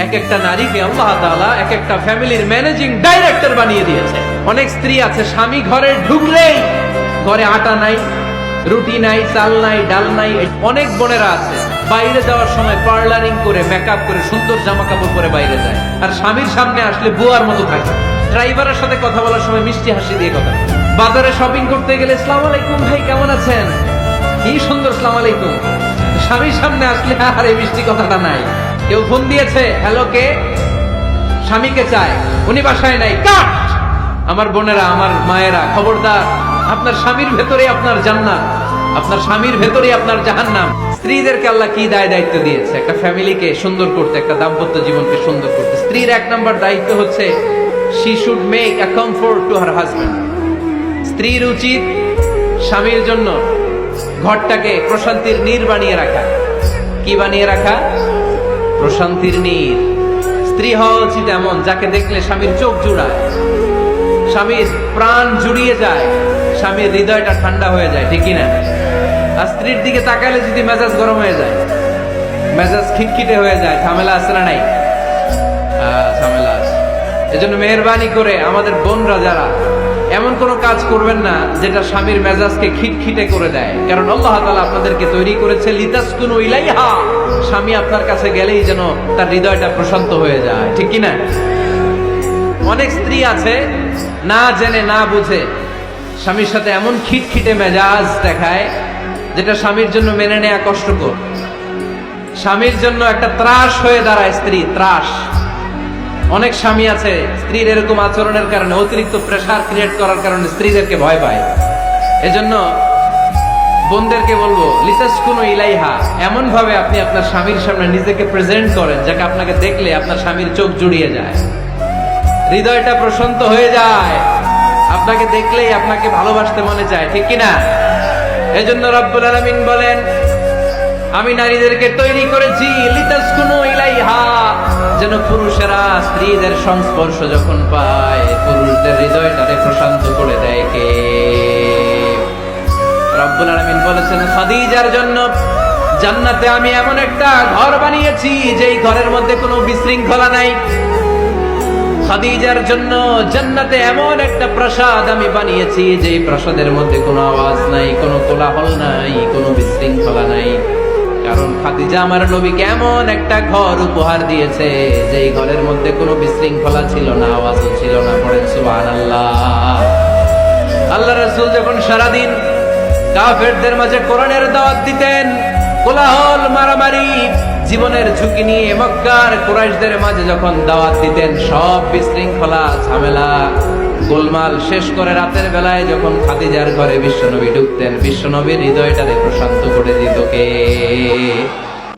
এক একটা নারীকে আল্লাহ তাআলা এক একটা ফ্যামিলির ম্যানেজিং ডাইরেক্টর বানিয়ে দিয়েছে। অনেক স্ত্রী আছে স্বামী ঘরে ঢুকলেই ঘরে আটা নাই, রুটি নাই, চাল নাই, ডাল নাই। অনেক বোনেরা আছে বাইরে যাওয়ার সময় পার্লারিং করে মেকআপ করে সুন্দর জামা কাপড় পরে বাইরে যায়, আর স্বামীর সামনে আসলে বুয়ার মতো থাকে। ড্রাইভারের সাথে কথা বলার সময় মিষ্টি হাসি দিয়ে কথা, বাজারে শপিং করতে গেলে আসসালামু আলাইকুম ভাই কেমন আছেন, কি সুন্দর আসসালামু আলাইকুম। স্বামীর সামনে আসলে আর এই মিষ্টি কথাটা নাই। কেউ ফোন দিয়েছে, হ্যালো কে, স্বামীকে চায়, উনি বাসায় নাই, কাট। আমার বোনেরা, আমার মায়েরা, খবরদার, আপনার স্বামীর ভেতরে আপনার জান্নাত, আপনার স্বামীর ভেতরে আপনার জাহান্নাম। স্ত্রীদেরকে আল্লাহ কি দায়িত্ব দিয়েছে একটা ফ্যামিলিকে সুন্দর করতে, একটা দাম্পত্য জীবনকে সুন্দর করতে। স্ত্রীর এক নম্বর দায়িত্ব হচ্ছে she should make a comfort to her husband. স্ত্রীর উচিত স্বামীর জন্য ঘরটাকে প্রশান্তির নীড় বানিয়ে রাখা। কি বানিয়ে রাখা? প্রশান্তির নীড়। স্ত্রী হওয়া উচিত এমন যাকে দেখলে স্বামীর চোখ জুড়ায়, স্বামীর প্রাণ জুড়িয়ে যায়, স্বামীর হৃদয়টা ঠান্ডা হয়ে যায়, ঠিক কিনা? আর স্ত্রীর দিকে তাকালে যদি মেজাজ গরম হয়ে যায়, মেজাজ খিটখিটে হয়ে যায়, ঝামেলা আছে না নাই? ঝামেলা আছে। এজন্য মেহেরবানি করে আমাদের বোনরা যারা এমন কোন কাজ করবেন না যেটা স্বামীর মেজাজকে খিটখিটে করে দেয়, কারণ আল্লাহ তাআলা আপনাদেরকে তৈরি করেছে লিতাসকুনু ইলাইহা, স্বামী আপনার কাছে গেলেই যেন তার হৃদয়টা প্রশান্ত হয়ে যায়, ঠিক কিনা? অনেক স্ত্রী আছে না জেনে না বুঝে স্বামীর সাথে এমন খিটখিটে মেজাজ দেখায় যেটা স্বামীর জন্য মেনে নেওয়া কষ্টকর। স্বামীর জন্য একটা ত্রাস হয়ে দাঁড়ায় স্ত্রী, ত্রাস। অনেক স্বামী আছে স্ত্রীর এরকম আচরণের কারণে, অতিরিক্ত প্রেসার ক্রিয়েট করার কারণে স্ত্রীদেরকে ভয় পায়। এজন্য বোনদেরকে বলবো লিতাসকুনু ইলাইহা, এমন ভাবে আপনি আপনার স্বামীর সামনে নিজেকে প্রেজেন্ট করেন যাকে আপনাকে দেখলে আপনার স্বামীর চোখ জুড়িয়ে যায়, হৃদয়টা প্রশান্ত হয়ে যায়, আপনাকে দেখলেই আপনাকে ভালোবাসতে মনে চায়, ঠিক কিনা? এজন্য রব্বুল আলামিন বলেন আমি নারীদেরকে তৈরি করেছি লিতাসকুনু ইলাইহা, যেন পুরুষেরা স্ত্রীদের সংস্পর্শ যখন পায় পুরুষদের হৃদয়টাকে প্রশান্ত করে দেয়। কে? রব্বুল আলামিন বলেছেন খাদিজার জন্য জান্নাতে আমি এমন একটা ঘর বানিয়েছি যেই ঘরের মধ্যে কোনো বিশৃঙ্খলা নাই। খাদিজার জন্য জান্নাতে এমন একটা প্রাসাদ আমি বানিয়েছি যেই প্রাসাদের মধ্যে কোনো আওয়াজ নাই, কোনো কোলাহল নাই, কোনো বিশৃঙ্খলা নাই। কারণ খাদিজা আমার নবীকে এমন একটা ঘর উপহার দিয়েছে যেই ঘরের মধ্যে কোনো বিশৃঙ্খলা ছিল না, আওয়াজও ছিল না। পড়েন সুবহানাল্লাহ। আল্লাহ রাসূল যখন সারাদিন কাফেরদের মাঝে কোরআনের দাওয়াত দিতেন, কোলাহল, মারামারি, জীবনের ঝুঁকি নিয়ে মক্কার কুরাইশদের মাঝে যখন দাওয়াত দিতেন, সব বিশৃঙ্খলা, ঝামেলা, গোলমাল শেষ করে রাতের বেলায় যখন খাদিজার ঘরে বিশ্বনবী ঢুকতেন, বিশ্বনবীর হৃদয়টারে প্রশান্ত করে দিত কে?